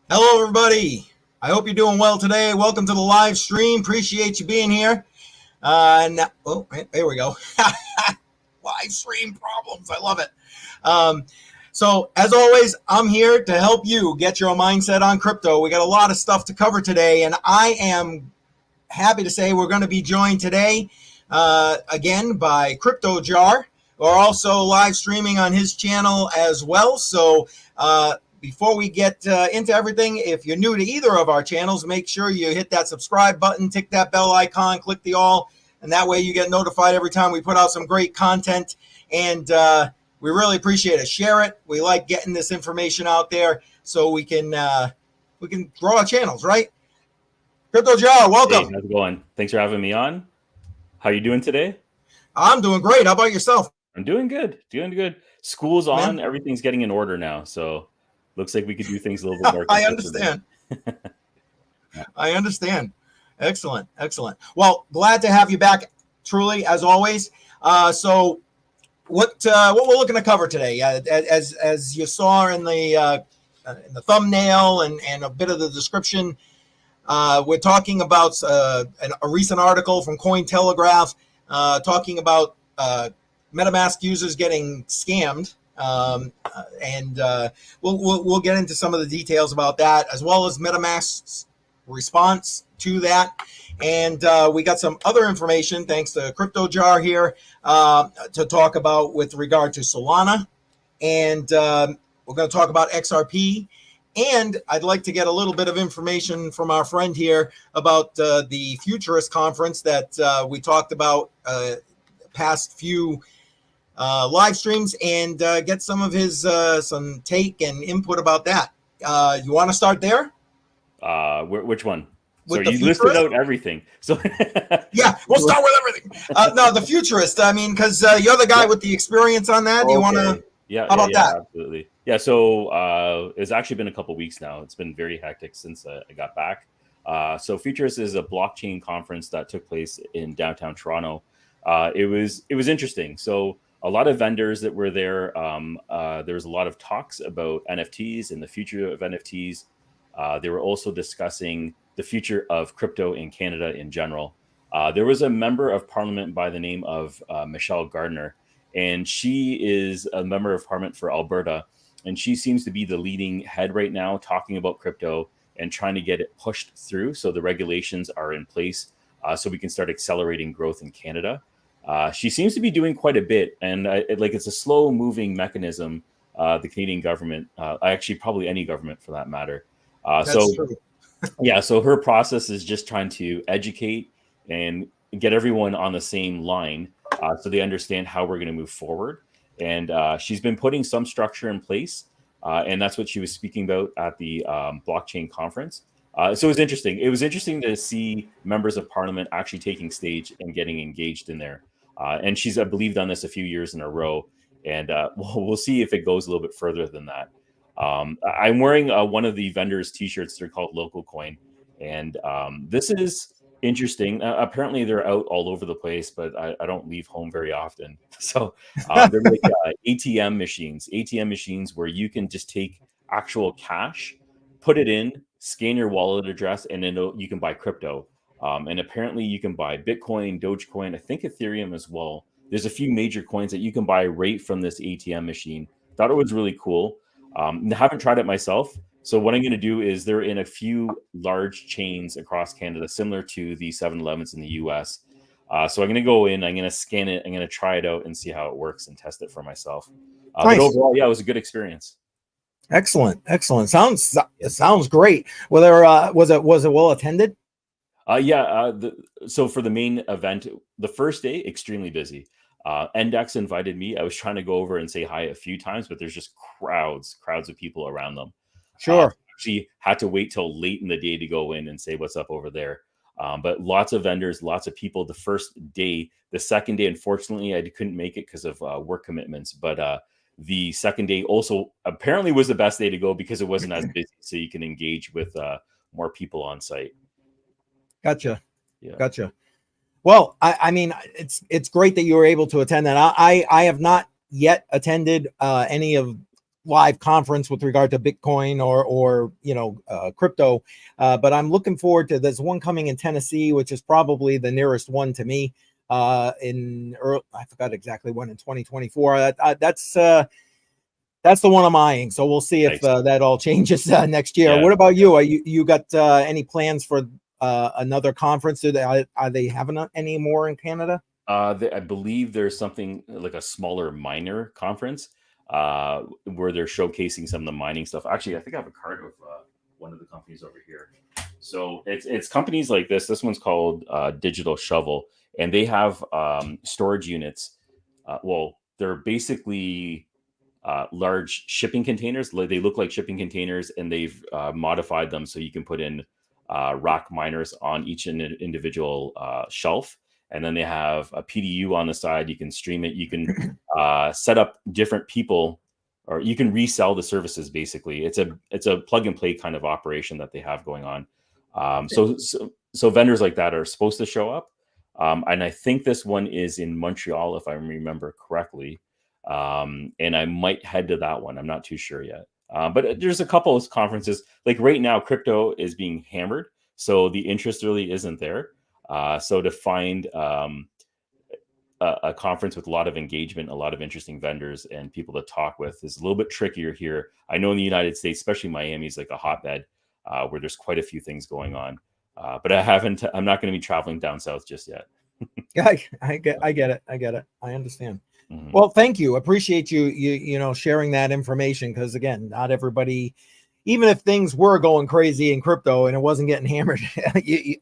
Hello, everybody. I hope you're doing well today. Welcome to the live stream. Appreciate you being here. There we go. Live stream problems. I love it. So, as always, I'm here to help you get your mindset on crypto. We got a lot of stuff to cover today, and I am happy to say we're going to be joined today again by CryptoJar. We're also live streaming on his channel as well. So, before we get into everything, if you're new to either of our channels, make sure you hit that subscribe button, tick that bell icon, click the all, and that way you get notified every time we put out some great content. And we really appreciate it. Share it. We like getting this information out there so we can grow our channels, right? CryptoJar, welcome. Hey, how's it going? Thanks for having me on. How you doing today? I'm doing great. How about yourself? I'm doing good. School's on. Everything's getting in order now. So looks like we could do things a little bit more. I understand. I understand. Excellent. Well, glad to have you back, truly, as always. So what we're looking to cover today, as you saw in the thumbnail and a bit of the description, we're talking about a recent article from Cointelegraph talking about MetaMask users getting scammed. And we'll get into some of the details about that, as well as MetaMask's response to that. And we got some other information, thanks to CryptoJar here, to talk about with regard to Solana. And we're going to talk about XRP. And I'd like to get a little bit of information from our friend here about the Futurist conference that we talked about past few live streams, and get some of his some take and input about that. You want to start there? Which one? With so you Futurist? Listed out everything. So yeah, we'll start with everything. No, the Futurist. I mean, because you're the guy with the experience on that. Okay. You want to? Yeah. How about that? Absolutely. Yeah. So it's actually been a couple weeks now. It's been very hectic since I got back. So Futurist is a blockchain conference that took place in downtown Toronto. It was interesting. So a lot of vendors that were there. There was a lot of talks about NFTs and the future of NFTs. They were also discussing the future of crypto in Canada in general. There was a member of parliament by the name of Michelle Gardner, and she is a member of parliament for Alberta. And she seems to be the leading head right now, talking about crypto and trying to get it pushed through so the regulations are in place so we can start accelerating growth in Canada. She seems to be doing quite a bit, and it's a slow-moving mechanism. The Canadian government, actually probably any government for that matter. That's true. Yeah, so her process is just trying to educate and get everyone on the same line so they understand how we're going to move forward. And she's been putting some structure in place, and that's what she was speaking about at the blockchain conference. So it was interesting. It was interesting to see members of parliament actually taking stage and getting engaged in there. And she's, I believe, done this a few years in a row. And we'll see if it goes a little bit further than that. I'm wearing one of the vendors' T-shirts. They're called Local Coin. And this is interesting. Apparently, they're out all over the place, but I don't leave home very often. So they're like ATM machines where you can just take actual cash, put it in, scan your wallet address, and then you can buy crypto. And apparently you can buy Bitcoin, Dogecoin, I think Ethereum as well. There's a few major coins that you can buy right from this ATM machine. Thought it was really cool. Haven't tried it myself. So what I'm going to do is they're in a few large chains across Canada, similar to the 7-Elevens in the US. So I'm going to go in, I'm going to scan it, I'm going to try it out and see how it works and test it for myself. Nice. But overall, yeah, it was a good experience. Excellent. Sounds great. Was it well attended? So for the main event, the first day, extremely busy. Index invited me. I was trying to go over and say hi a few times, but there's just crowds of people around them. Sure. Actually had to wait till late in the day to go in and say what's up over there. But lots of vendors, lots of people the first day. The second day, unfortunately, I couldn't make it because of work commitments. But the second day also apparently was the best day to go because it wasn't as busy, so you can engage with more people on site. Gotcha. Yeah. Gotcha. Well, I mean, it's great that you were able to attend that. I have not yet attended any of live conference with regard to Bitcoin or crypto. But I'm looking forward to, there's one coming in Tennessee, which is probably the nearest one to me. I forgot exactly when, in 2024. That's the one I'm eyeing. So we'll see if that all changes next year. What about you? You got any plans for another conference? Are they having any more in Canada? I believe there's something like a smaller miner conference where they're showcasing some of the mining stuff. Actually, I think I have a card of one of the companies over here. So it's companies like this. This one's called Digital Shovel, and they have storage units. They're basically large shipping containers. They look like shipping containers, and they've modified them so you can put in rack miners on each individual shelf. And then they have a PDU on the side. You can stream it. You can set up different people, or you can resell the services. Basically, it's a plug and play kind of operation that they have going on. So vendors like that are supposed to show up. And I think this one is in Montreal, if I remember correctly. And I might head to that one. I'm not too sure yet. But there's a couple of conferences. Like right now, crypto is being hammered, so the interest really isn't there. So to find a conference with a lot of engagement, a lot of interesting vendors and people to talk with is a little bit trickier here. I know in the United States, especially Miami, is like a hotbed where there's quite a few things going on. But I'm not going to be traveling down south just yet. I get it. I understand. Mm-hmm. Well, thank you. Appreciate you sharing that information, because again, not everybody, even if things were going crazy in crypto and it wasn't getting hammered,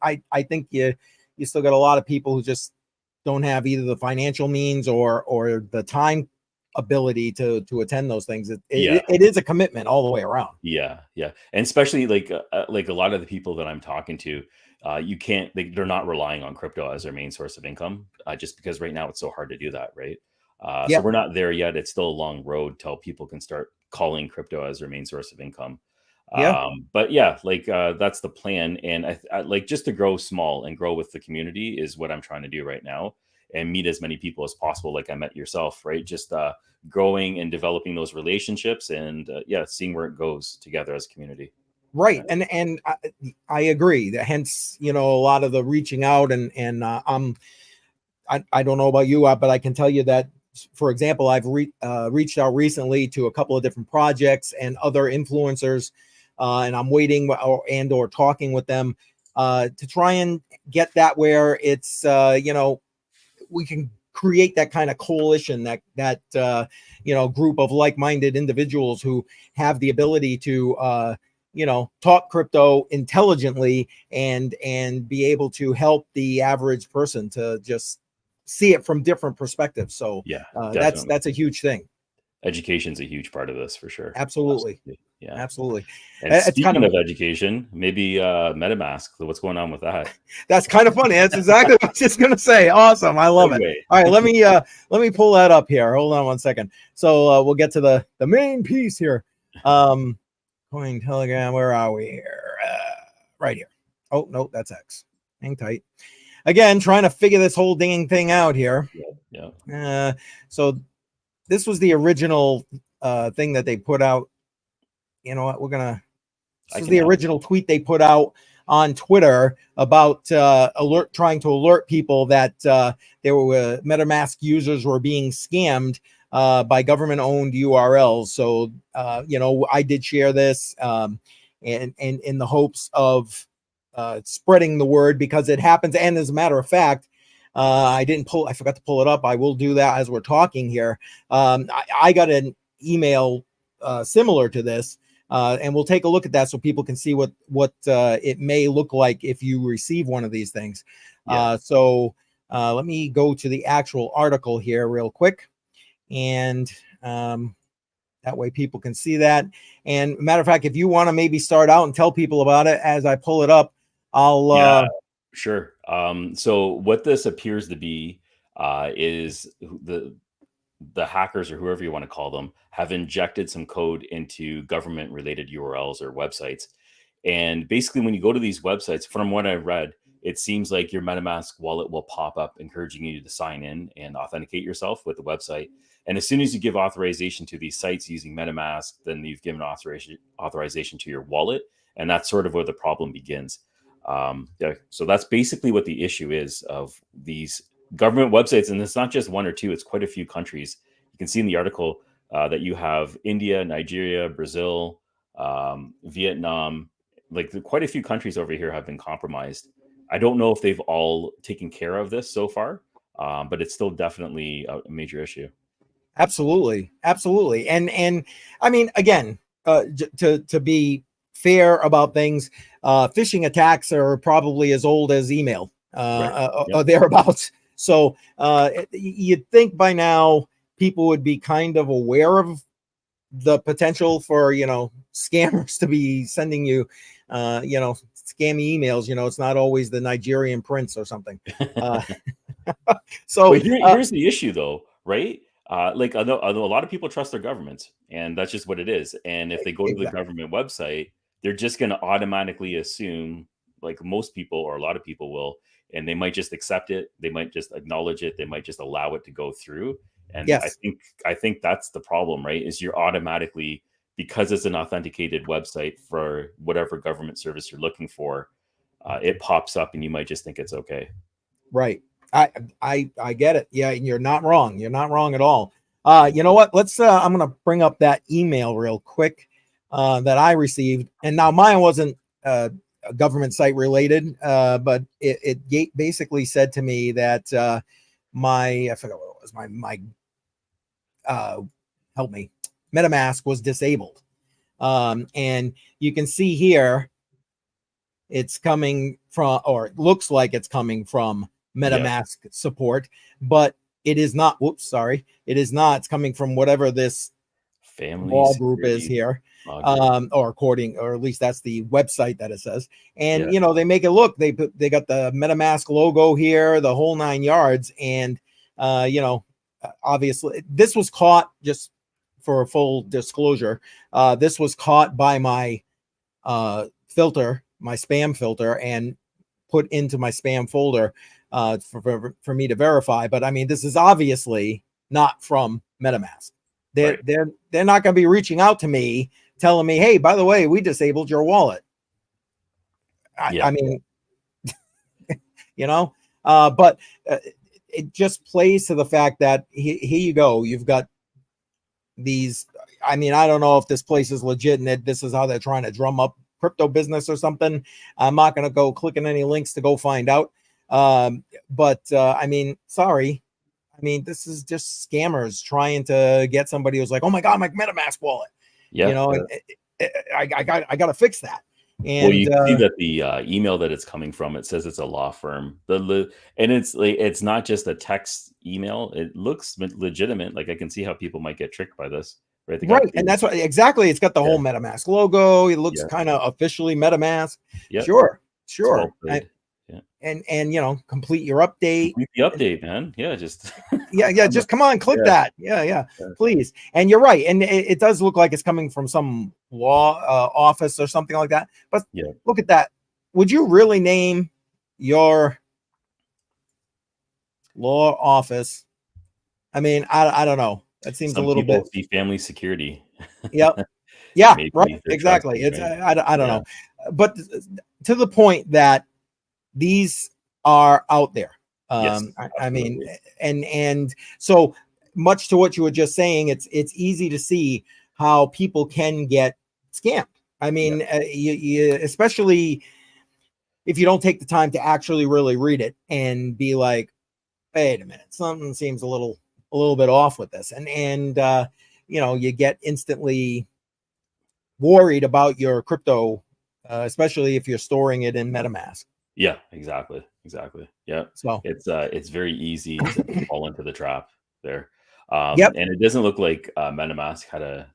I think you still got a lot of people who just don't have either the financial means or the time ability to attend those things. It is a commitment all the way around. Yeah. And especially like a lot of the people that I'm talking to, they're not relying on crypto as their main source of income, just because right now it's so hard to do that, right? So we're not there yet. It's still a long road till people can start calling crypto as their main source of income. But that's the plan. And I like, just to grow small and grow with the community is what I'm trying to do right now, and meet as many people as possible. Like I met yourself, right? Just growing and developing those relationships and seeing where it goes together as a community. Right. And I agree. Hence, a lot of the reaching out and I don't know about you, but I can tell you that, for example, I've reached out recently to a couple of different projects and other influencers, and I'm waiting or talking with them to try and get that where it's, we can create that kind of coalition, that group of like-minded individuals who have the ability to, talk crypto intelligently and be able to help the average person to just see it from different perspectives. So that's a huge thing. Education's a huge part of this for sure. Absolutely. Yeah, absolutely. And speaking of education, maybe MetaMask. What's going on with that? That's kind of funny. That's exactly what I was just gonna say. Awesome. I love it. All right, let me pull that up here. Hold on one second. So we'll get to the main piece here. Coin Telegram. Where are we here? Right here. Oh no, that's X. Hang tight. Again, trying to figure this whole dang thing out here. Yeah. So this was the original thing that they put out. You know what? This is the original tweet they put out on Twitter about trying to alert people that there were MetaMask users were being scammed by government-owned URLs. So I did share this and in the hopes of spreading the word, because it happens. And as a matter of fact, I forgot to pull it up. I will do that as we're talking here. I got an email similar to this, and we'll take a look at that so people can see what it may look like if you receive one of these things. So let me go to the actual article here real quick, and that way people can see that. And matter of fact, if you want to maybe start out and tell people about it as I pull it up, I'll sure. So what this appears to be is the hackers, or whoever you want to call them, have injected some code into government related URLs or websites. And basically, when you go to these websites, from what I've read, it seems like your MetaMask wallet will pop up encouraging you to sign in and authenticate yourself with the website. And as soon as you give authorization to these sites using MetaMask, then you've given authorization to your wallet. And that's sort of where the problem begins. So that's basically what the issue is of these government websites. And it's not just one or two, it's quite a few countries. You can see in the article that you have India, Nigeria, Brazil, Vietnam, like quite a few countries over here have been compromised. I don't know if they've all taken care of this so far, but it's still definitely a major issue. Absolutely. And I mean, again, to be fair about things, phishing attacks are probably as old as email, or thereabouts. So you'd think by now people would be kind of aware of the potential for, scammers to be sending you, scammy emails. It's not always the Nigerian prince or something. So here's the issue, though, right? Like I know a lot of people trust their governments, and that's just what it is. And if they go to the government website, they're just going to automatically assume, like most people or a lot of people will, and they might just accept it. They might just acknowledge it. They might just allow it to go through. And I think that's the problem, right? Is you're automatically, because it's an authenticated website for whatever government service you're looking for, it pops up, and you might just think it's okay. Right. I get it. Yeah, you're not wrong. You're not wrong at all. You know what? Let's. I'm gonna bring up that email real quick that I received, and now mine wasn't a government site related, but it basically said to me that I forgot what it was. My help me, MetaMask was disabled, and you can see here it's coming from, or it looks like it's coming from MetaMask support, but it is not. Whoops, sorry, it is not. It's coming from whatever this family group is here, or according, or at least that's the website that it says. And they make it look, they got the MetaMask logo here, the whole 9 yards, and obviously this was caught, just for full disclosure, this was caught by my filter, my spam filter, and put into my spam folder for me to verify. But I mean, this is obviously not from MetaMask. They're not going to be reaching out to me telling me, hey, by the way, we disabled your wallet. I mean, but it just plays to the fact that here you go. You've got these. I mean, I don't know if this place is legit and this is how they're trying to drum up crypto business or something. I'm not going to go clicking any links to go find out. But I mean, sorry. I mean, this is just scammers trying to get somebody who's like, oh my God, my MetaMask wallet. I got to fix that. And you can see that the email that it's coming from, it says it's a law firm. And it's not just a text email. It looks legitimate. Like I can see how people might get tricked by this. Right. And that's what exactly. It's got the whole MetaMask logo. It looks kind of officially MetaMask. Sure. And complete your update. Complete the update, man. Yeah, just just come on, click that. Yeah, please. And you're right. And it does look like it's coming from some law office or something like that. But look at that. Would you really name your law office? I mean, I don't know. That seems a little bit. See family security. Yeah, right. Exactly. It's I don't know, but to the point that these are out there. I mean, and so much to what you were just saying, it's easy to see how people can get scammed. I mean, you especially if you don't take the time to actually really read it and be like, wait a minute, something seems a little bit off with this, and you get instantly worried about your crypto, especially if you're storing it in MetaMask. Yeah, exactly. Yeah. So it's very easy to fall into the trap there. And it doesn't look like MetaMask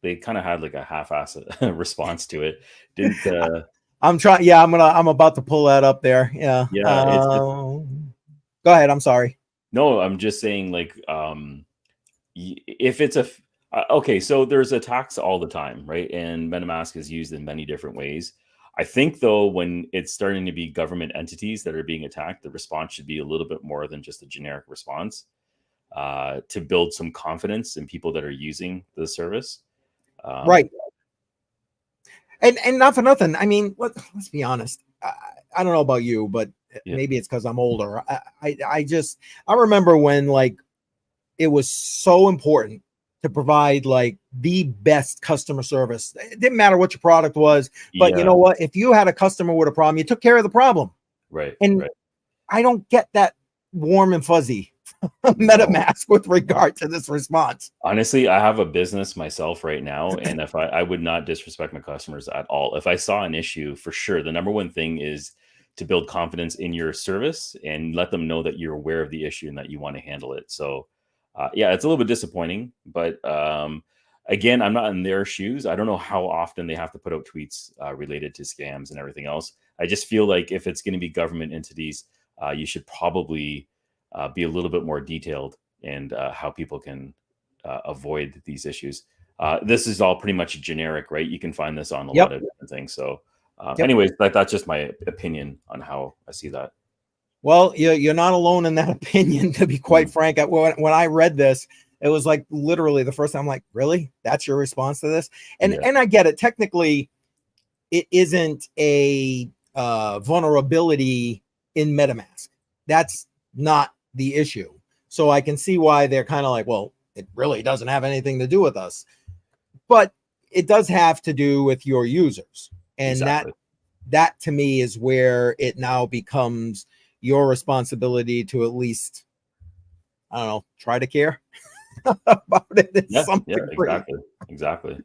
they kind of had like a half-ass response to it. Didn't I'm trying. Yeah, I'm about to pull that up there. Yeah. Go ahead. I'm sorry. No, I'm just saying, like, if it's okay, so there's attacks all the time, right? And MetaMask is used in many different ways. I think, though, when it's starting to be government entities that are being attacked, the response should be a little bit more than just a generic response. to build some confidence in people that are using the service. Right. And not for nothing. I mean, let's be honest. I don't know about you, but maybe it's because I'm older. I remember when like it was so important to provide like the best customer service. It didn't matter what your product was, but you know what? If you had a customer with a problem, you took care of the problem. Right. And I don't get that warm and fuzzy MetaMask with regard to this response. Honestly, I have a business myself right now, and if I would not disrespect my customers at all. If I saw an issue, for sure, the number one thing is to build confidence in your service and let them know that you're aware of the issue and that you want to handle it. So, it's a little bit disappointing, but again, I'm not in their shoes. I don't know how often they have to put out tweets related to scams and everything else. I just feel like if it's going to be government entities, you should probably be a little bit more detailed and how people can avoid these issues. This is all pretty much generic, right? You can find this on a lot of different things. So anyways, that's just my opinion on how I see that. Well, you're not alone in that opinion, to be quite frank. When I read this, it was like literally the first time I'm like, really? That's your response to this? And I get it. Technically, it isn't a vulnerability in MetaMask. That's not the issue. So I can see why they're kind of like, well, it really doesn't have anything to do with us. But it does have to do with your users. And that to me is where it now becomes your responsibility to at least, I don't know, try to care about it. Exactly.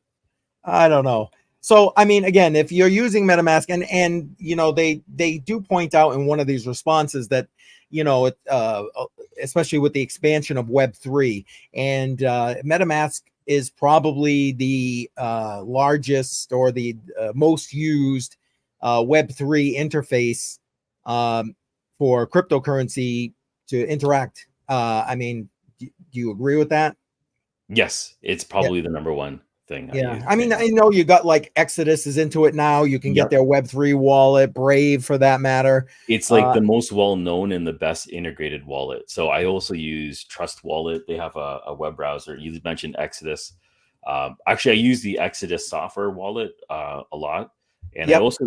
I don't know. So, I mean, again, if you're using MetaMask and you know, they do point out in one of these responses that, you know, especially with the expansion of Web3 and MetaMask is probably the largest or the most used Web3 interface for cryptocurrency to interact. I mean, do you agree with that? Yes, it's probably the number one thing. I mean, I know you got like Exodus is into it now. You can get their Web3 wallet, Brave for that matter. It's like the most well-known and the best integrated wallet. So I also use Trust Wallet. They have a web browser. You mentioned Exodus. Actually, I use the Exodus software wallet a lot. And I also,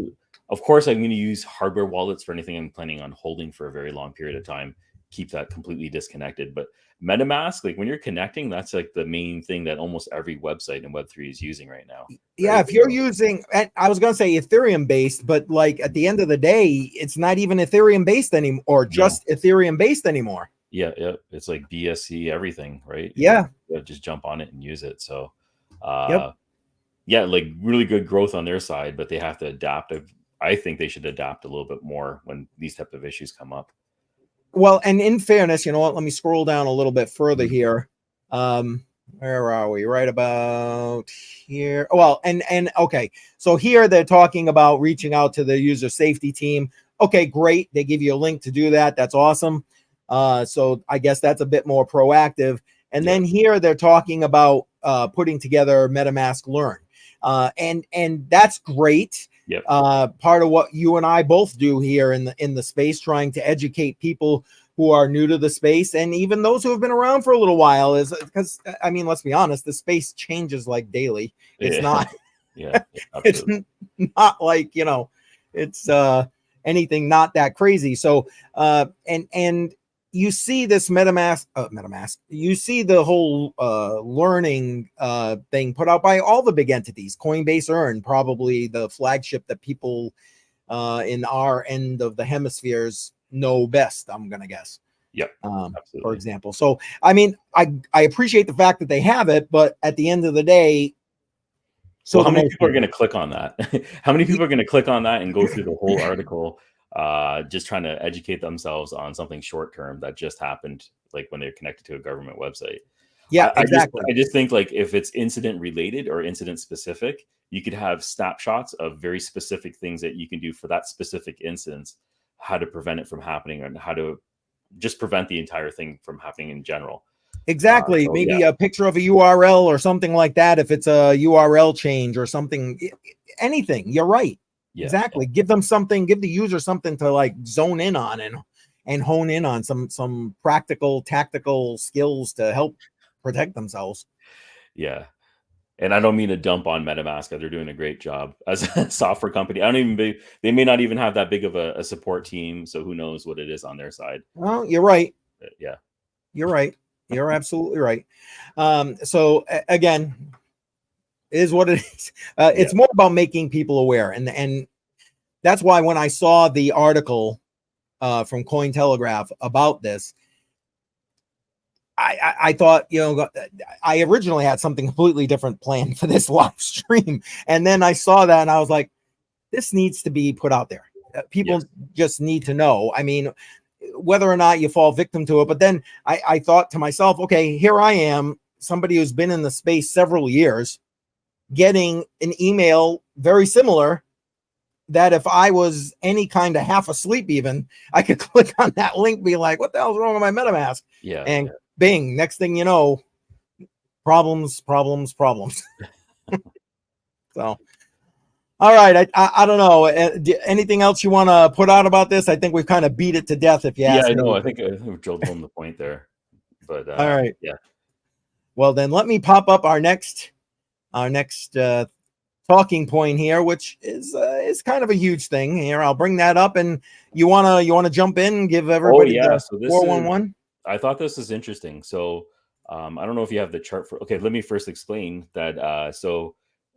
of course, I'm going to use hardware wallets for anything I'm planning on holding for a very long period of time. Keep that completely disconnected. But MetaMask, like when you're connecting, that's like the main thing that almost every website in Web3 is using right now. Yeah, if you're using, I was going to say Ethereum based, but like at the end of the day, it's not even Ethereum based anymore, or just Ethereum based anymore. Yeah. It's like BSC everything, right? Yeah. You just jump on it and use it. So, like really good growth on their side, but they have to adapt. I think they should adapt a little bit more when these type of issues come up. Well, and in fairness, you know what? Let me scroll down a little bit further here. Where are we? Right about here. Well, and okay. So here they're talking about reaching out to the user safety team. Okay, great. They give you a link to do that. That's awesome. So I guess that's a bit more proactive. And then here they're talking about putting together MetaMask Learn. And that's great. Part of what you and I both do here in the space, trying to educate people who are new to the space, and even those who have been around for a little while, is because, I mean, let's be honest, the space changes like daily. It's not, it's not like, you know, it's anything not that crazy. So, and you see this MetaMask, you see the whole learning thing put out by all the big entities. Coinbase Earn, probably the flagship that people in our end of the hemispheres know best, I'm going to guess. For example. So, I mean, I appreciate the fact that they have it, but at the end of the day, so how many people are going to click on that? How many people are going to click on that and go through the whole article? Just trying to educate themselves on something short term that just happened, like when they're connected to a government website. Exactly. I just think like if it's incident related or incident specific, you could have snapshots of very specific things that you can do for that specific instance, how to prevent it from happening, and how to just prevent the entire thing from happening in general. Exactly. Maybe a picture of a URL or something like that. If it's a URL change or something, anything. You're right. Exactly. Give them something, give the user something to like zone in on and, and hone in on some practical, tactical skills to help protect themselves. Yeah. And I don't mean to dump on MetaMask. They're doing a great job as a software company. They may not even have that big of a support team. So who knows what it is on their side. Well, you're right. But yeah. You're right. You're absolutely right. So again, it is what it is. It's more about making people aware. And that's why when I saw the article from Cointelegraph about this, I thought, I originally had something completely different planned for this live stream. And then I saw that and I was like, this needs to be put out there. People just need to know. I mean, whether or not you fall victim to it. But then I thought to myself, okay, here I am, somebody who's been in the space several years, getting an email very similar, that if I was any kind of half asleep, even I could click on that link, be like, what the hell's wrong with my MetaMask? And bing, next thing you know, problems. So, all right. I don't know. Anything else you want to put out about this? I think we've kind of beat it to death, if you ask me. I know. I think we drilled home the point there. But all right. Yeah. Well, then let me pop up our next talking point here, which is kind of a huge thing here. I'll bring that up, and you wanna jump in and give everybody the 411. I thought this is interesting. So I don't know if you have the chart for. Okay, let me first explain that.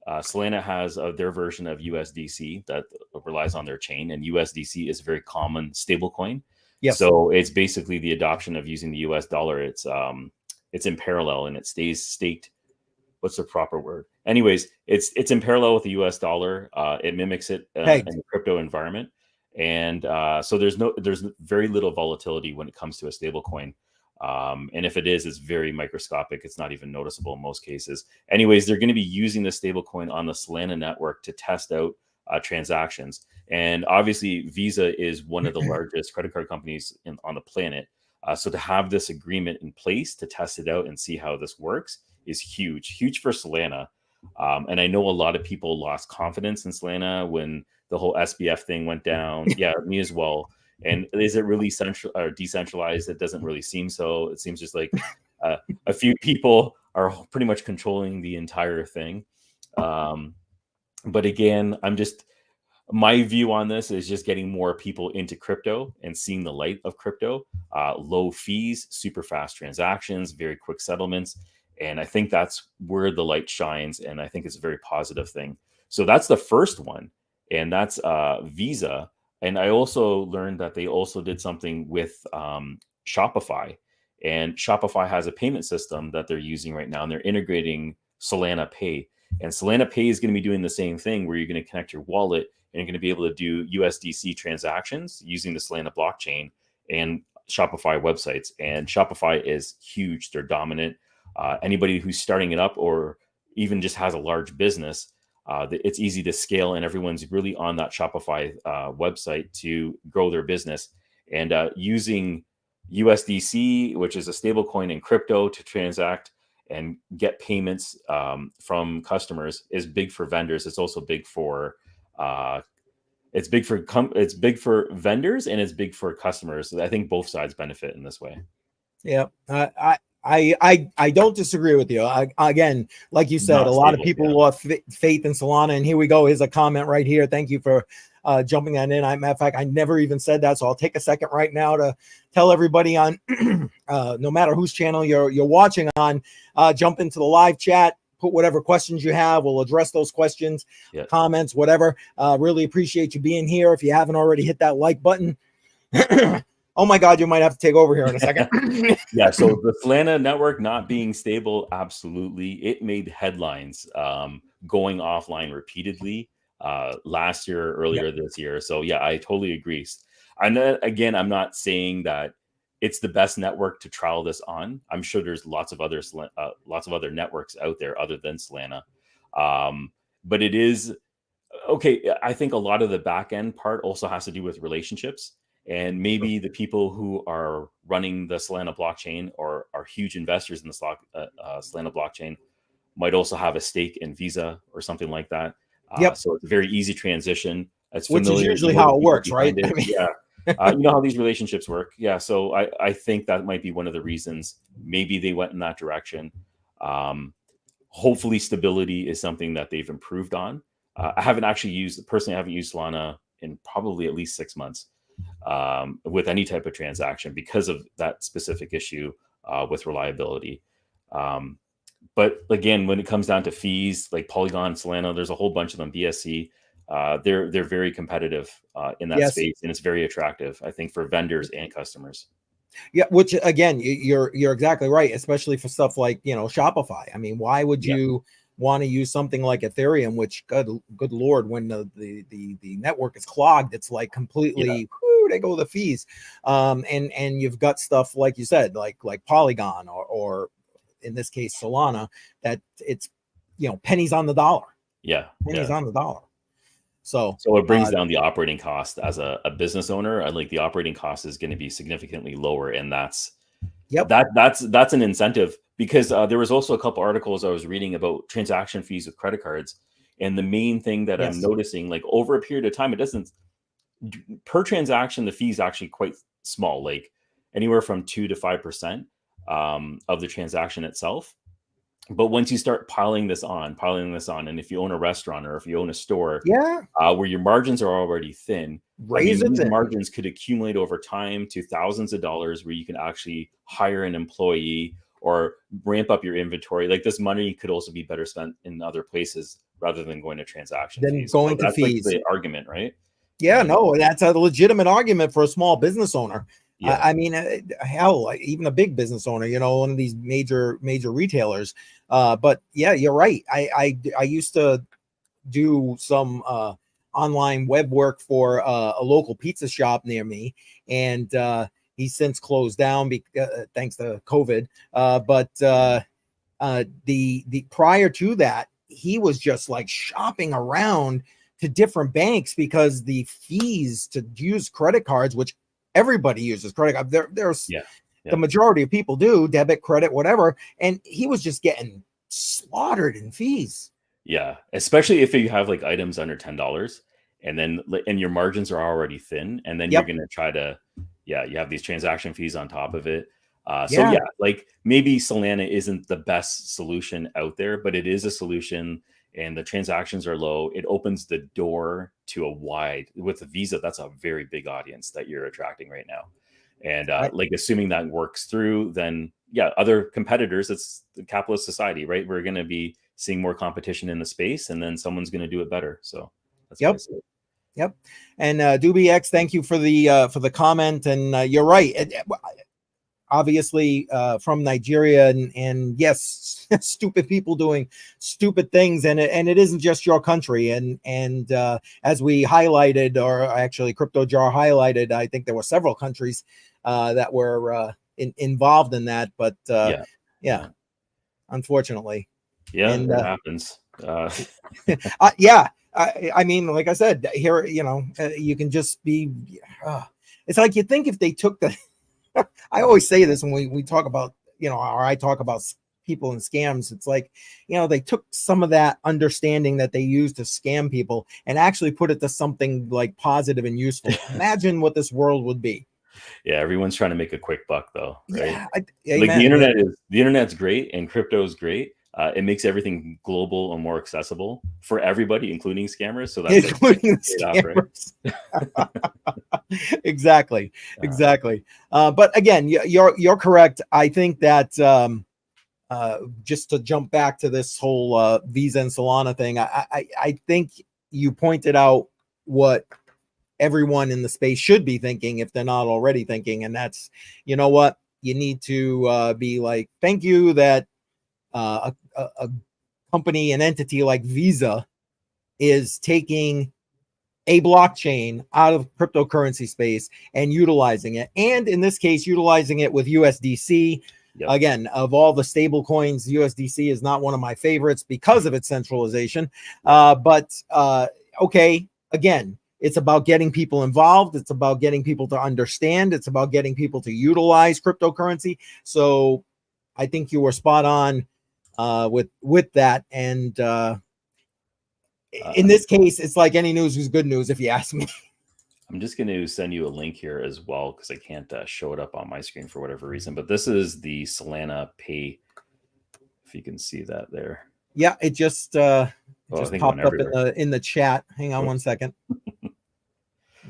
Solana has their version of USDC that relies on their chain, and USDC is a very common stable coin. Yes. So it's basically the adoption of using the US dollar. It's in parallel and it stays staked. What's the proper word? Anyways, it's in parallel with the US dollar. It mimics it in the crypto environment. And so there's very little volatility when it comes to a stable coin. And if it is, it's very microscopic. It's not even noticeable in most cases. Anyways, they're going to be using the stable coin on the Solana network to test out transactions. And obviously, Visa is one of the largest credit card companies on the planet. So to have this agreement in place to test it out and see how this works is huge for Solana. And I know a lot of people lost confidence in Solana when the whole SBF thing went down. Yeah, me as well. And is it really central or decentralized? It doesn't really seem so. It seems just like a few people are pretty much controlling the entire thing. But again, my view on this is just getting more people into crypto and seeing the light of crypto. Low fees, super fast transactions, very quick settlements. And I think that's where the light shines. And I think it's a very positive thing. So that's the first one. And that's Visa. And I also learned that they also did something with Shopify. And Shopify has a payment system that they're using right now. And they're integrating Solana Pay. And Solana Pay is going to be doing the same thing where you're going to connect your wallet and you're going to be able to do USDC transactions using the Solana blockchain and Shopify websites. And Shopify is huge. They're dominant. Anybody who's starting it up or even just has a large business, it's easy to scale, and everyone's really on that Shopify website to grow their business. And using USDC, which is a stable coin in crypto, to transact and get payments from customers is big for vendors. It's also big for it's big for vendors, and it's big for customers. So I think both sides benefit in this way. Yeah, I don't disagree with you. Again, like you said, a lot of people lost faith in Solana, and here we go. Here's a comment right here. Thank you for jumping that in. Matter of fact, I never even said that, so I'll take a second right now to tell everybody on, no matter whose channel you're watching on, jump into the live chat. Put whatever questions you have. We'll address those questions, comments, whatever. Really appreciate you being here. If you haven't already, hit that like button. Oh my God, you might have to take over here in a second. Yeah, so the Solana network not being stable, absolutely. It made headlines going offline repeatedly last year, earlier this year. So yeah, I totally agree. And again, I'm not saying that it's the best network to trial this on. I'm sure there's lots of other networks out there other than Solana. But it is okay. I think a lot of the back end part also has to do with relationships. And maybe the people who are running the Solana blockchain or are huge investors in the Solana blockchain might also have a stake in Visa or something like that. So it's a very easy transition. It's familiar. Which is usually how it works, right? Yeah. You know how these relationships work. Yeah. So I think that might be one of the reasons maybe they went in that direction. Hopefully stability is something that they've improved on. I haven't used Solana in probably at least 6 months with any type of transaction because of that specific issue with reliability. But again, when it comes down to fees, like Polygon, Solana, there's a whole bunch of them, BSC, they're very competitive in that Yes. space, and it's very attractive, I think, for vendors and customers. Yeah, which again, you're exactly right, especially for stuff like, you know, Shopify. I mean, why would you want to use something like Ethereum, which good Lord, when the network is clogged, it's like completely they go the fees. And you've got stuff like you said, like Polygon or in this case Solana, that it's, you know, pennies on the dollar. Pennies on the dollar. So it brings down the operating cost as a business owner. Like the operating cost is going to be significantly lower, and that's an incentive, because there was also a couple articles I was reading about transaction fees with credit cards, and the main thing that I'm noticing, like over a period of time, it doesn't per transaction, the fee is actually quite small, like anywhere from 2 to 5% of the transaction itself. But once you start piling this on, and if you own a restaurant or if you own a store, where your margins are already thin, these margins could accumulate over time to thousands of dollars, where you can actually hire an employee or ramp up your inventory. Like this money could also be better spent in other places rather than going to transaction fees. That's fees. Like the argument, right? Yeah, no, that's a legitimate argument for a small business owner. I mean, hell, even a big business owner, you know, one of these major retailers. But yeah, you're right. I used to do some online web work for a local pizza shop near me, and he's since closed down thanks to COVID. But the prior to that, he was just like shopping around to different banks because the fees to use credit cards, which everybody uses credit card. There's the majority of people do debit, credit, whatever. And he was just getting slaughtered in fees. Yeah. Especially if you have like items under $10 and your margins are already thin. And then you're going to try to, you have these transaction fees on top of it. Like maybe Solana isn't the best solution out there, but it is a solution, and the transactions are low. It opens the door to with a Visa, that's a very big audience that you're attracting right now. And like assuming that works through, then other competitors, it's the capitalist society, right? We're going to be seeing more competition in the space, and then someone's going to do it better. So that's Yep. And DoobieX, thank you for the comment. And you're right. Obviously from Nigeria, and yes, stupid people doing stupid things, and it isn't just your country. And as we highlighted, or actually CryptoJar highlighted, I think there were several countries that were involved in that. But unfortunately, it happens. I mean, like I said, here, you know, you can just be. It's like you think if they took the. I always say this when we talk about, you know, or I talk about people and scams. It's like, you know, they took some of that understanding that they use to scam people and actually put it to something like positive and useful. Imagine what this world would be. Yeah, everyone's trying to make a quick buck, though, right? Like the internet's great, and crypto is great. It makes everything global and more accessible for everybody, including scammers. So that's including scammers. Right? Exactly. But again, you're correct. I think that just to jump back to this whole Visa and Solana thing, I think you pointed out what everyone in the space should be thinking if they're not already thinking, and that's, you know what, you need to be like, thank you that a company, an entity like Visa is taking a blockchain out of cryptocurrency space and utilizing it. And in this case, utilizing it with USDC. Again, of all the stable coins, USDC is not one of my favorites because of its centralization. But okay, again, it's about getting people involved. It's about getting people to understand. It's about getting people to utilize cryptocurrency. So I think you were spot on with that. And in this case, it's like any news is good news, if you ask me. I'm just going to send you a link here as well because I can't show it up on my screen for whatever reason. But this is the Solana Pay. If you can see that there. Yeah, it just popped up in the chat. Hang on one second.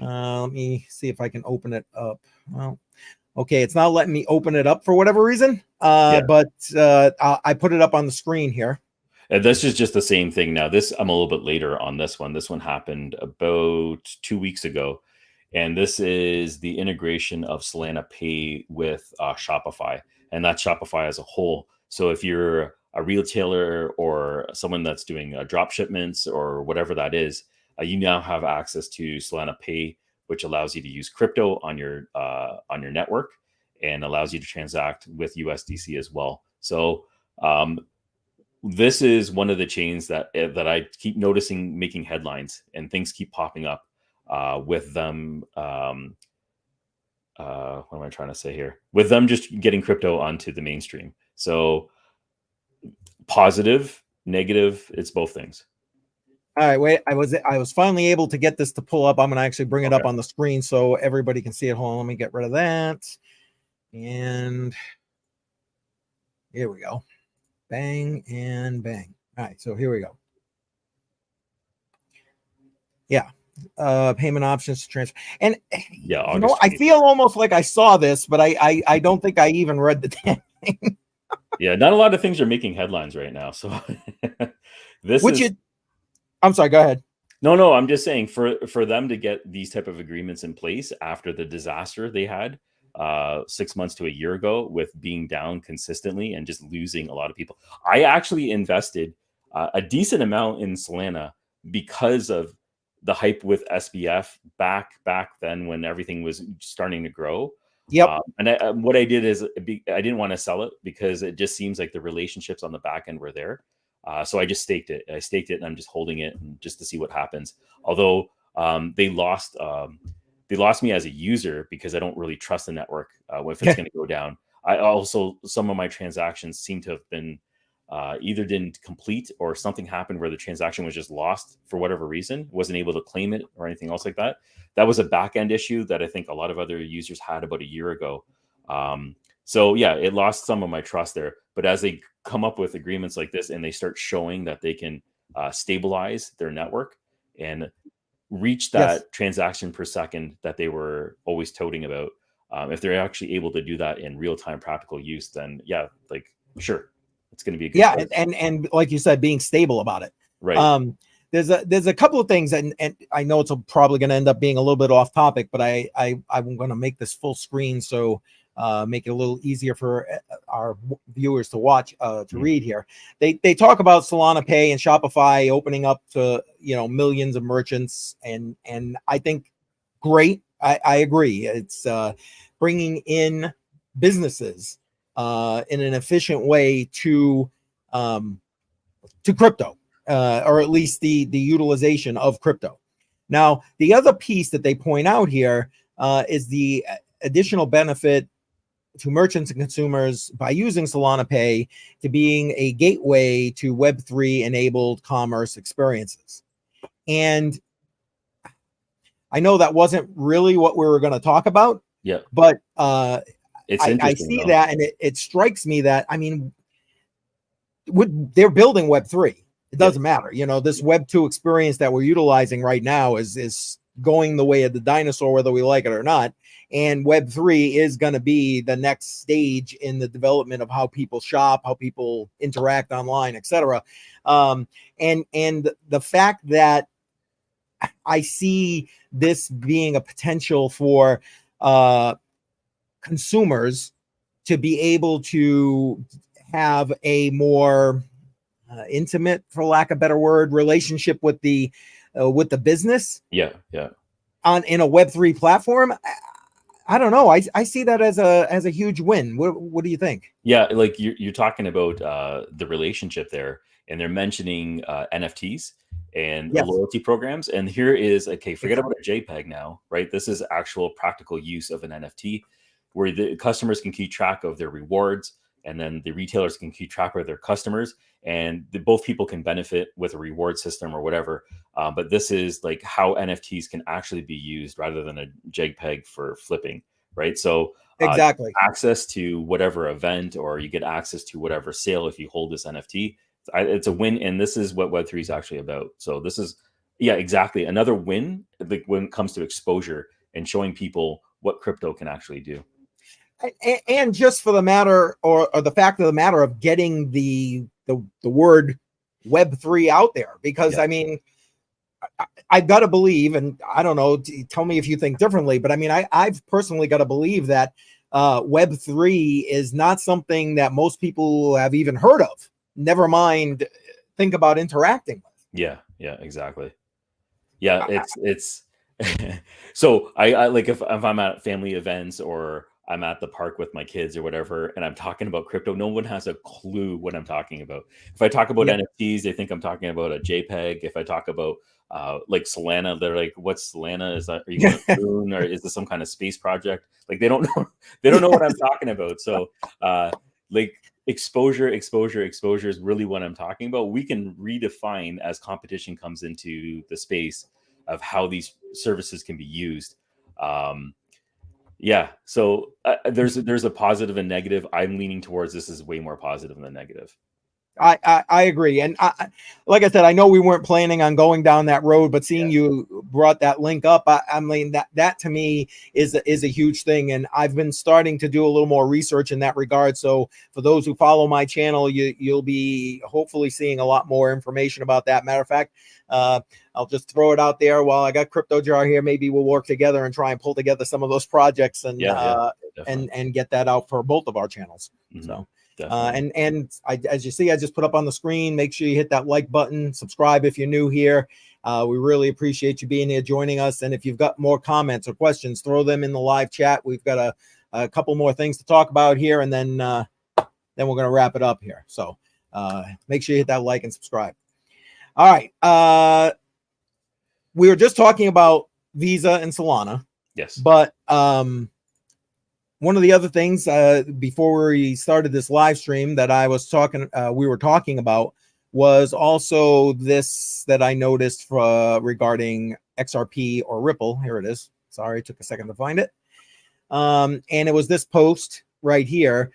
Let me see if I can open it up. Well, okay, it's not letting me open it up for whatever reason. But I put it up on the screen here. And this is just the same thing now. I'm a little bit later on this one. This one happened about 2 weeks ago. And this is the integration of Solana Pay with Shopify. And that's Shopify as a whole. So if you're a retailer or someone that's doing drop shipments or whatever that is, you now have access to Solana Pay, which allows you to use crypto on your network and allows you to transact with USDC as well. So this is one of the chains that I keep noticing making headlines, and things keep popping up with them. What am I trying to say here? With them just getting crypto onto the mainstream. So positive, negative, it's both things. All right, wait. I was finally able to get this to pull up. I'm gonna actually bring it up on the screen so everybody can see it. Hold on, let me get rid of that. And here we go. Bang and bang. All right, so here we go. Yeah. Payment options to transfer. And yeah, you know, I feel almost like I saw this, but I don't think I even read the thing. Yeah, not a lot of things are making headlines right now. So I'm sorry, go ahead. No, I'm just saying for them to get these type of agreements in place after the disaster they had 6 months to a year ago with being down consistently and just losing a lot of people. I actually invested a decent amount in Solana because of the hype with SBF back then when everything was starting to grow. Yep. And what I did is I didn't want to sell it because it just seems like the relationships on the back end were there. So I just staked it. And I'm just holding it just to see what happens. Although they lost me as a user because I don't really trust the network if it's going to go down. Some of my transactions seem to have been either didn't complete or something happened where the transaction was just lost for whatever reason, wasn't able to claim it or anything else like that. That was a back end issue that I think a lot of other users had about a year ago. So yeah, it lost some of my trust there. But as they come up with agreements like this and they start showing that they can stabilize their network and reach that transaction per second that they were always toting about, if they're actually able to do that in real-time practical use, then yeah, like sure, it's going to be a good and like you said, being stable about it. Right. There's a couple of things, and I know it's probably going to end up being a little bit off topic, but I'm going to make this full screen so make it a little easier for our viewers to watch, to read here. They talk about Solana Pay and Shopify opening up to millions of merchants, and I think great. I agree. It's bringing in businesses in an efficient way to crypto, or at least the utilization of crypto. Now, the other piece that they point out here is the additional benefit to merchants and consumers by using Solana Pay to being a gateway to Web3 enabled commerce experiences. And I know that wasn't really what we were going to talk about. Yeah. But it's I see that, and it strikes me that, I mean, they're building Web3. It doesn't matter. This Web2 experience that we're utilizing right now is going the way of the dinosaur, whether we like it or not. And Web3 is going to be the next stage in the development of how people shop, how people interact online, etc. And the fact that I see this being a potential for consumers to be able to have a more intimate, for lack of a better word, relationship with the business. Yeah. In a Web3 platform. I don't know. I see that as a huge win. What do you think? Yeah, like you're talking about the relationship there, and they're mentioning NFTs and the loyalty programs. And here is forget about a JPEG now, right? This is actual practical use of an NFT where the customers can keep track of their rewards. and then the retailers can keep track of their customers, and both people can benefit with a reward system or whatever. But this is like how NFTs can actually be used rather than a JPEG for flipping, right? So Exactly. access to whatever event, or you get access to whatever sale if you hold this NFT. It's a win, and this is what Web3 is actually about. So this is, yeah, exactly, another win, like when it comes to exposure and showing people what crypto can actually do. And just for the matter, or the fact of the matter of getting the word Web3 out there, because Yeah. I mean, I've got to believe, and I don't know, tell me if you think differently, but I mean, I've personally got to believe that Web3 is not something that most people have even heard of. Never mind, think about interacting with. Yeah, exactly. Yeah, it's so I like if I'm at family events or I'm at the park with my kids or whatever, and I'm talking about crypto, no one has a clue what I'm talking about. If I talk about NFTs, they think I'm talking about a JPEG. If I talk about like Solana, they're like, "What's Solana? Is that, are you going to moon, or is this some kind of space project?" Like they don't know what I'm talking about. So like exposure is really what I'm talking about. We can redefine as competition comes into the space of how these services can be used. So there's a positive and negative. I'm leaning towards this is way more positive than negative. I agree. And like I said, I know we weren't planning on going down that road, but seeing you brought that link up, I mean, that to me is a huge thing. And I've been starting to do a little more research in that regard. So for those who follow my channel, you'll be hopefully seeing a lot more information about that. Matter of fact, I'll just throw it out there. While I got CryptoJar here, maybe we'll work together and try and pull together some of those projects and get that out for both of our channels. Mm-hmm. So. And as you see, I just put up on the screen, make sure you hit that like button, subscribe if you're new here. We really appreciate you being here, joining us. And if you've got more comments or questions, throw them in the live chat. We've got a couple more things to talk about here, and then we're going to wrap it up here. So make sure you hit that like and subscribe. All right. We were just talking about Visa and Solana. Yes. But one of the other things before we started this live stream that we were talking about was also this that I noticed regarding XRP or Ripple. Here it is. Sorry, it took a second to find it. And it was this post right here,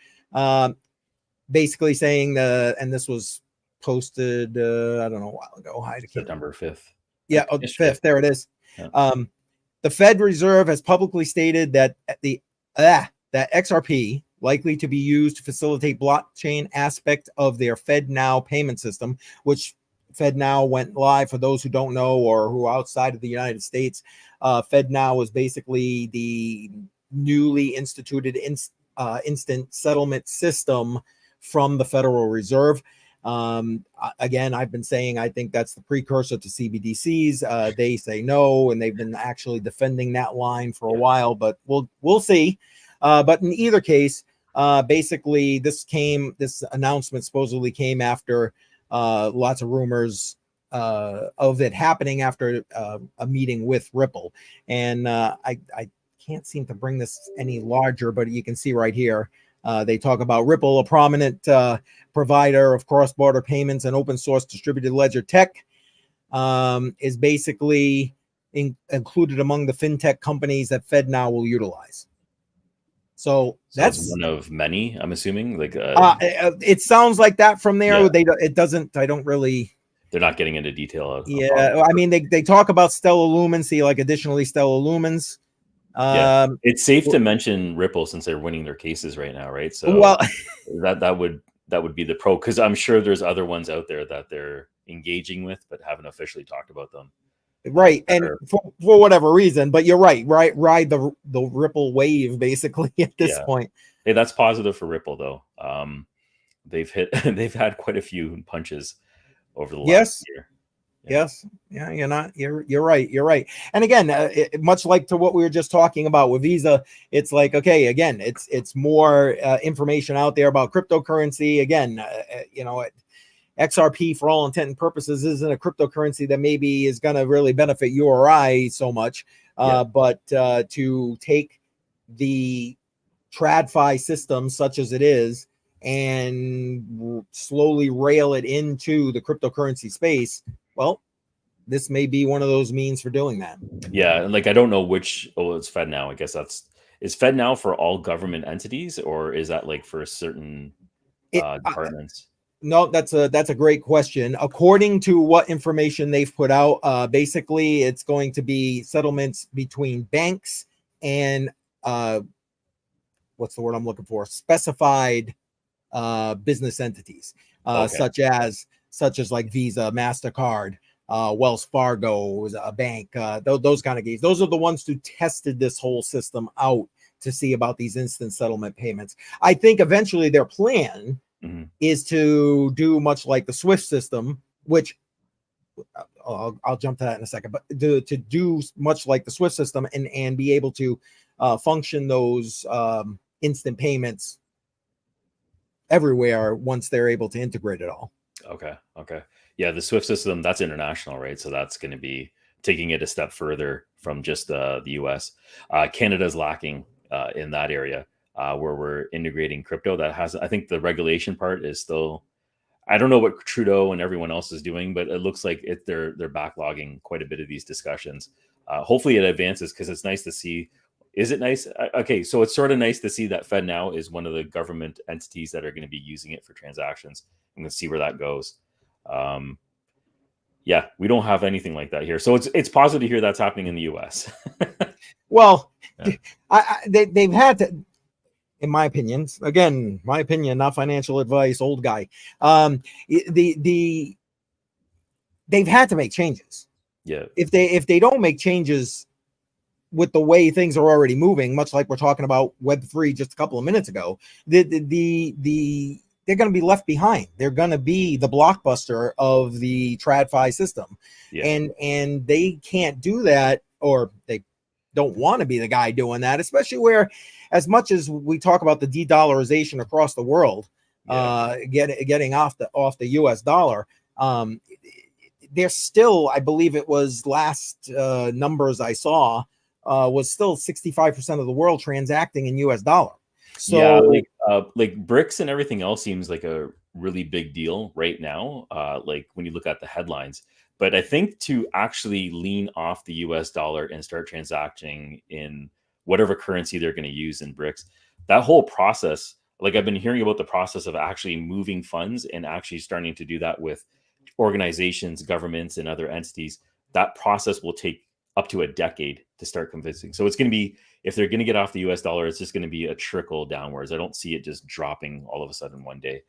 basically saying and this was posted, I don't know, a while ago. September 5th. Yeah, 5th. There it is. Yeah. The Fed Reserve has publicly stated that that XRP likely to be used to facilitate blockchain aspect of their FedNow payment system, which FedNow went live for those who don't know or who are outside of the United States. FedNow is basically the newly instituted instant settlement system from the Federal Reserve. Again, I've been saying I think that's the precursor to CBDCs. They say no, and they've been actually defending that line for a while, but we'll see. But in either case, basically this announcement supposedly came after lots of rumors of it happening after a meeting with Ripple. And I can't seem to bring this any larger, but you can see right here, they talk about Ripple, a prominent provider of cross-border payments and open source distributed ledger tech, is basically included among the fintech companies that FedNow will utilize. So that's one of many, I'm assuming. Like it sounds like that from there. Yeah. I don't really. They're not getting into detail. I mean, they talk about Stellar Lumens, additionally Stellar Lumens. It's safe to mention Ripple since they're winning their cases right now, right? So that would be the pro, because I'm sure there's other ones out there that they're engaging with but haven't officially talked about them. Right, and for whatever reason, but you're right. Ride the Ripple wave basically at this point. Hey, that's positive for Ripple though. They've had quite a few punches over the last year. Yes. Yeah, you're right. And again, much like to what we were just talking about with Visa, it's like, okay, again, it's more information out there about cryptocurrency. Again, XRP for all intent and purposes isn't a cryptocurrency that maybe is going to really benefit you or I so much. But to take the TradFi system such as it is and slowly rail it into the cryptocurrency space, well, this may be one of those means for doing that. Yeah, and like I don't know which. Oh, it's FedNow. I guess is FedNow for all government entities, or is that like for certain departments? No, that's a great question. According to what information they've put out, basically it's going to be settlements between banks and what's the word I'm looking for? Specified business entities, Okay. such as like Visa, MasterCard, Wells Fargo, a bank, those kind of games. Those are the ones who tested this whole system out to see about these instant settlement payments. I think eventually their plan is to do much like the Swift system, which I'll jump to that in a second, but to do much like the Swift system and be able to function those instant payments everywhere once they're able to integrate it all. Okay. Yeah, the Swift system, that's international, right? So that's going to be taking it a step further from just the US. Canada's lacking in that area where we're integrating crypto. That has, I think the regulation part is still, I don't know what Trudeau and everyone else is doing, but it looks like they're backlogging quite a bit of these discussions. Hopefully it advances because it's nice to see. Is it nice? Okay, so it's sort of nice to see that FedNow is one of the government entities that are going to be using it for transactions. And let's see where that goes. Yeah, we don't have anything like that here, so it's positive to hear that's happening in the U.S. Well, yeah. They've had to, in my opinion, again, my opinion, not financial advice, old guy. They've had to make changes. Yeah. If they don't make changes with the way things are already moving, much like we're talking about Web3 just a couple of minutes ago, they're going to be left behind. They're going to be the blockbuster of the TradFi system. Yeah. And they can't do that, or they don't want to be the guy doing that, especially where, as much as we talk about the de-dollarization across the world, getting off the US dollar, there's still, I believe it was last numbers I saw, was still 65% of the world transacting in US dollar. So yeah, like BRICS and everything else seems like a really big deal right now. Like when you look at the headlines, but I think to actually lean off the US dollar and start transacting in whatever currency they're going to use in BRICS, that whole process, like I've been hearing about the process of actually moving funds and actually starting to do that with organizations, governments, and other entities. That process will take up to a decade to start convincing. So it's going to be, if they're going to get off the US dollar, it's just going to be a trickle downwards. I don't see it just dropping all of a sudden one day.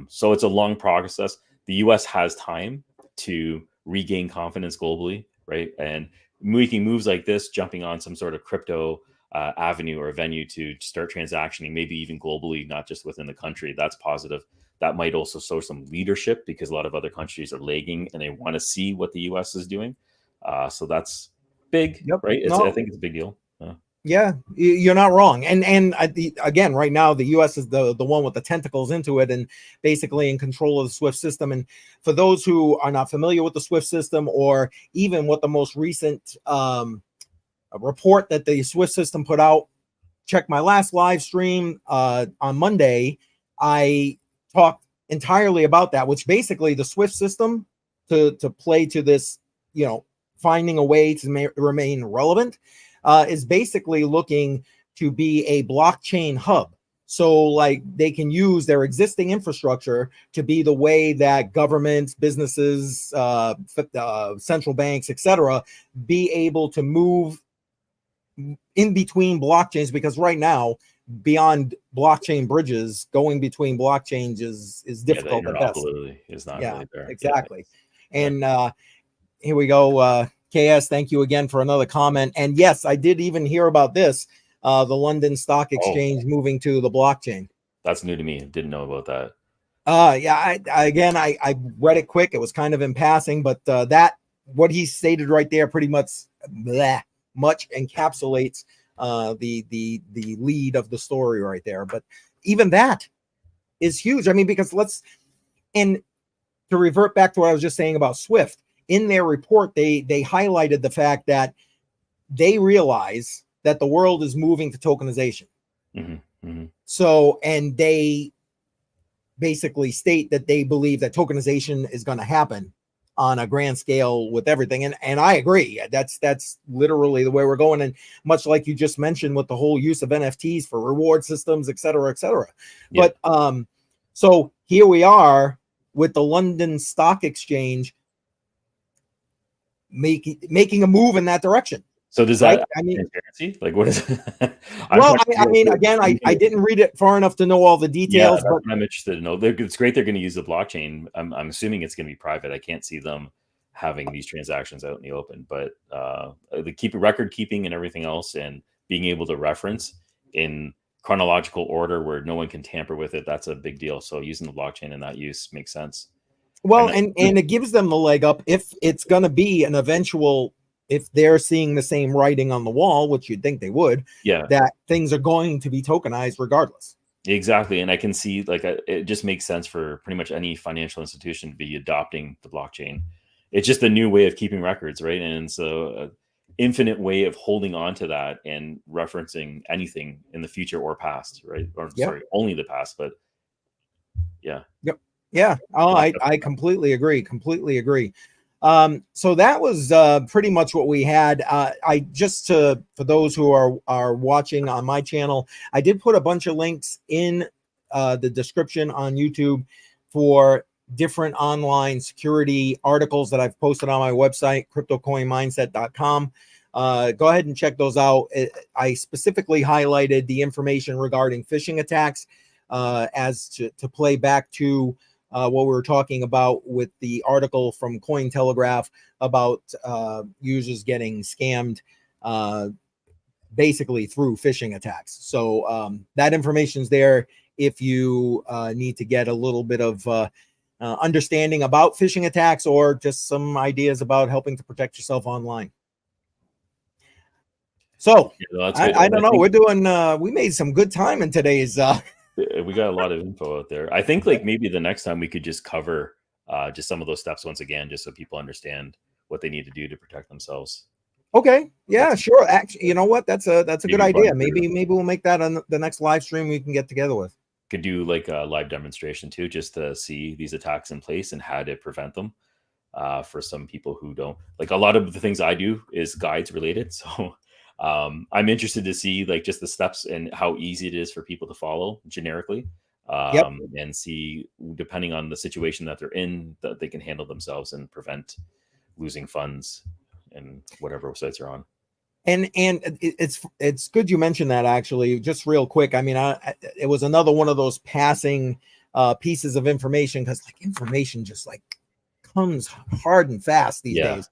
So it's a long process. The US has time to regain confidence globally, right? And making moves like this, jumping on some sort of crypto avenue or venue to start transactioning, maybe even globally, not just within the country, that's positive. That might also show some leadership because a lot of other countries are lagging and they want to see what the US is doing. So that's big, right? I think it's a big deal. Yeah, you're not wrong. And again, right now, the U.S. is the one with the tentacles into it and basically in control of the SWIFT system. And for those who are not familiar with the SWIFT system, or even what the most recent report that the SWIFT system put out, check my last live stream on Monday. I talked entirely about that, which basically the SWIFT system to play to this, finding a way to remain relevant, is basically looking to be a blockchain hub. So like they can use their existing infrastructure to be the way that governments, businesses, central banks, etc., be able to move in between blockchains, because right now, beyond blockchain bridges, going between blockchains is difficult at best. Is not really there. Exactly. Yeah. And here we go. KS, thank you again for another comment. And yes, I did even hear about this, the London Stock Exchange moving to the blockchain. That's new to me. Didn't know about that. Yeah, I read it quick. It was kind of in passing, but that, what he stated right there pretty much encapsulates the lead of the story right there. But even that is huge. I mean, because and to revert back to what I was just saying about Swift, in their report, they highlighted the fact that they realize that the world is moving to tokenization. Mm-hmm. Mm-hmm. So, and they basically state that they believe that tokenization is going to happen on a grand scale with everything. And I agree. That's literally the way we're going. And much like you just mentioned with the whole use of NFTs for reward systems, et cetera, et cetera. Yeah. But so here we are with the London Stock Exchange making a move in that direction. So does that, I mean, transparency? Like what is it? Well, I mean, again, I didn't read it far enough to know all the details, but I'm interested to know. It's great they're going to use the blockchain. I'm assuming it's going to be private. I can't see them having these transactions out in the open, but the record keeping and everything else, and being able to reference in chronological order where no one can tamper with it, that's a big deal. So using the blockchain in that use makes sense. Well, and it gives them the leg up if it's going to be an eventual, if they're seeing the same writing on the wall, which you'd think they would, that things are going to be tokenized regardless. Exactly. And I can see it just makes sense for pretty much any financial institution to be adopting the blockchain. It's just a new way of keeping records, right? And so an infinite way of holding on to that and referencing anything in the future or past, right? Or sorry, only the past, but yeah. Yep. Yeah. Oh, I completely agree. Completely agree. So that was pretty much what we had. I just for those who are watching on my channel, I did put a bunch of links in the description on YouTube for different online security articles that I've posted on my website, CryptoCoinMindSet.com. Go ahead and check those out. I specifically highlighted the information regarding phishing attacks as to play back to what we were talking about with the article from Cointelegraph about users getting scammed basically through phishing attacks. So that information's there if you need to get a little bit of understanding about phishing attacks or just some ideas about helping to protect yourself online. So I don't know. We're doing, we made some good time in today's we got a lot of info out there. I think maybe the next time we could just cover just some of those steps once again, just so people understand what they need to do to protect themselves. Okay. Yeah, sure. Actually, you know what? That's a good idea. Maybe we'll make that on the next live stream we can get together with. Could do like a live demonstration too, just to see these attacks in place and how to prevent them. For some people who don't, like, a lot of the things I do is guides related. So I'm interested to see just the steps and how easy it is for people to follow generically, and see, depending on the situation that they're in, that they can handle themselves and prevent losing funds and whatever sites are on. And it's good you mentioned that, actually, just real quick. I mean, it was another one of those passing pieces of information, because information just comes hard and fast these days.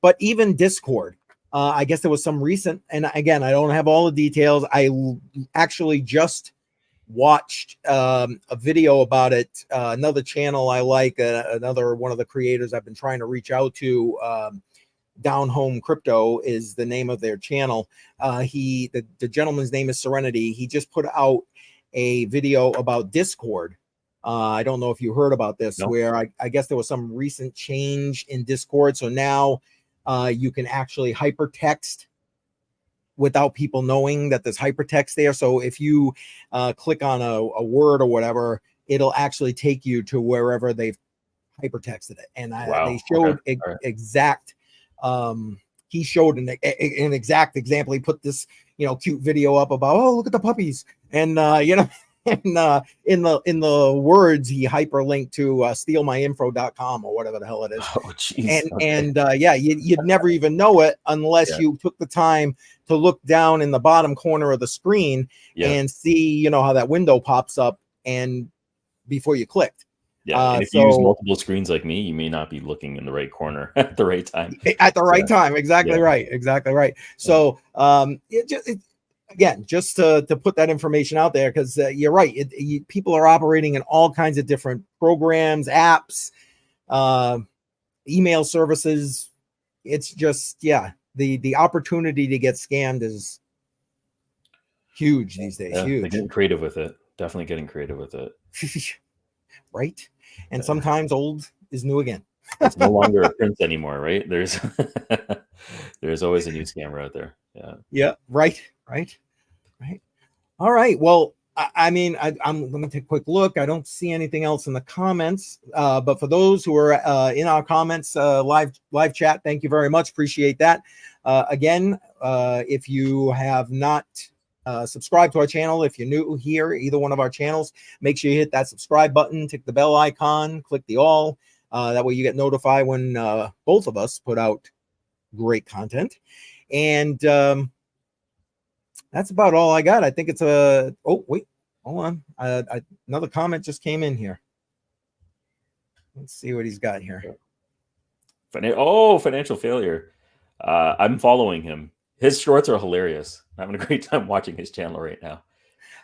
But even Discord, I guess there was some recent, and again, I don't have all the details. I actually just watched a video about it. Another channel I like, another one of the creators I've been trying to reach out to, DownHomeCrypto is the name of their channel. The gentleman's name is Serenity. He just put out a video about Discord. I don't know if you heard about this, where I guess there was some recent change in Discord. So now you can actually hypertext without people knowing that there's hypertext there. So if you click on a word or whatever, it'll actually take you to wherever they've hypertexted it. And they showed exact. He showed an exact example. He put this, cute video up about, oh, look at the puppies, and and in the words he hyperlinked to stealmyinfo.com or whatever the hell it is. Oh, geez. And you'd never even know it unless you took the time to look down in the bottom corner of the screen and see, how that window pops up, and before you clicked. Yeah, and if you use multiple screens like me, you may not be looking in the right corner at the right time. At the right time, exactly right, exactly right. So, again, just to put that information out there, because you're right. People are operating in all kinds of different programs, apps, email services. It's just, the opportunity to get scammed is huge these days. Huge. They're getting creative with it. Definitely getting creative with it. Right. And sometimes old is new again. It's no longer a prince anymore, right? There's always a new scammer out there. Yeah. Right. All right. Well, I mean, let me take a quick look. I don't see anything else in the comments. But for those who are in our comments, live chat, thank you very much. Appreciate that. Again, if you have not subscribed to our channel, if you're new here, either one of our channels, make sure you hit that subscribe button, tick the bell icon, click the all. That way you get notified when both of us put out great content. And that's about all I got. I think it's a, oh, wait, hold on. Another comment just came in here. Let's see what he's got here. Financial failure. I'm following him. His shorts are hilarious. I'm having a great time watching his channel right now.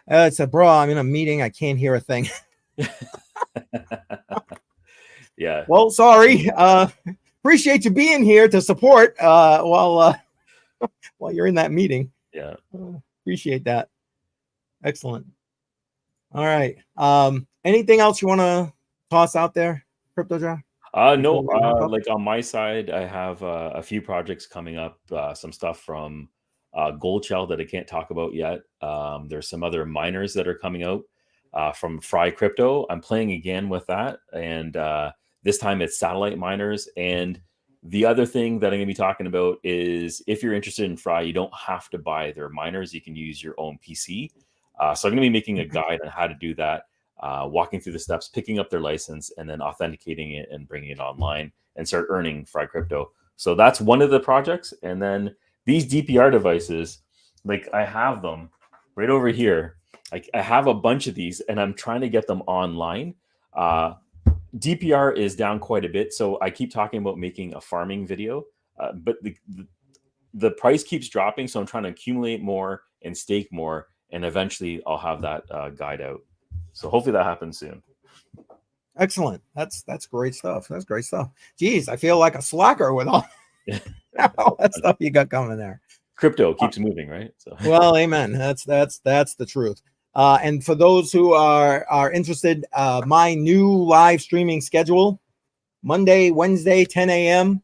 It's a bro. I'm in a meeting. I can't hear a thing. Yeah. Well, sorry. Appreciate you being here to support while you're in that meeting. Yeah. Appreciate that. Excellent. All right. Anything else you want to toss out there, CryptoJar? No, like on my side, I have a few projects coming up, some stuff from Gold Shell that I can't talk about yet. There's some other miners that are coming out from Fry Crypto. I'm playing again with that. And this time it's satellite miners. And the other thing that I'm going to be talking about is if you're interested in Fry, you don't have to buy their miners. You can use your own PC. So I'm going to be making a guide on how to do that, walking through the steps, picking up their license, and then authenticating it and bringing it online and start earning Fry Crypto. So that's one of the projects. And then these DPR devices, like I have them right over here. I have a bunch of these and I'm trying to get them online. DPR is down quite a bit. So I keep talking about making a farming video, but the price keeps dropping. So I'm trying to accumulate more and stake more. And eventually I'll have that guide out. So hopefully that happens soon. Excellent. That's great stuff. That's great stuff. Geez, I feel like a slacker with all that stuff you got coming there. Crypto keeps moving, right? So. Well, amen. That's the truth. And for those who are interested, my new live streaming schedule, Monday, Wednesday, 10 a.m.,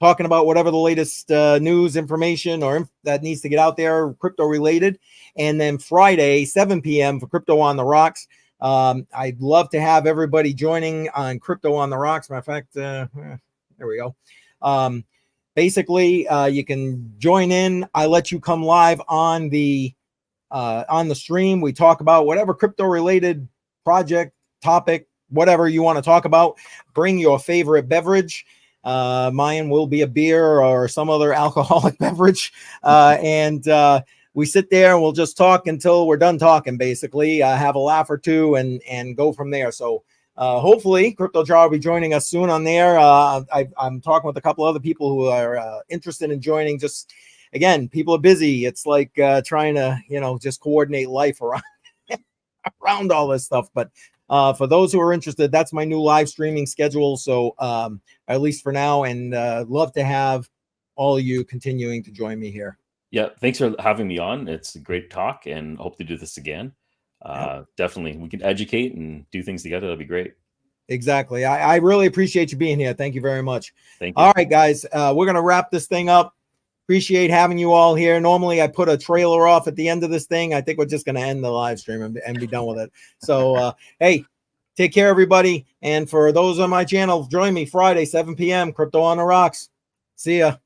talking about whatever the latest news, information, or that needs to get out there, crypto related. And then Friday, 7 p.m. for Crypto on the Rocks. I'd love to have everybody joining on Crypto on the Rocks. Matter of fact, there we go. Basically, you can join in. I let you come live on the stream. We talk about whatever crypto related project, topic, whatever you want to talk about. Bring your favorite beverage. Mine will be a beer or some other alcoholic beverage. And we sit there and we'll just talk until we're done talking, basically, have a laugh or two and go from there. So hopefully CryptoJar will be joining us soon on there. I'm talking with a couple other people who are interested in joining. Just, again, people are busy. It's like trying to, just coordinate life around all this stuff. But for those who are interested, that's my new live streaming schedule. So at least for now, and love to have all of you continuing to join me here. Yeah, thanks for having me on. It's a great talk and hope to do this again. Definitely, we can educate and do things together. That'd be great. Exactly. I really appreciate you being here. Thank you very much. Thank you. All right, guys, we're going to wrap this thing up. Appreciate having you all here. Normally, I put a trailer off at the end of this thing. I think we're just going to end the live stream and be done with it. So, hey, take care, everybody. And for those on my channel, join me Friday, 7 p.m. Crypto on the Rocks. See ya.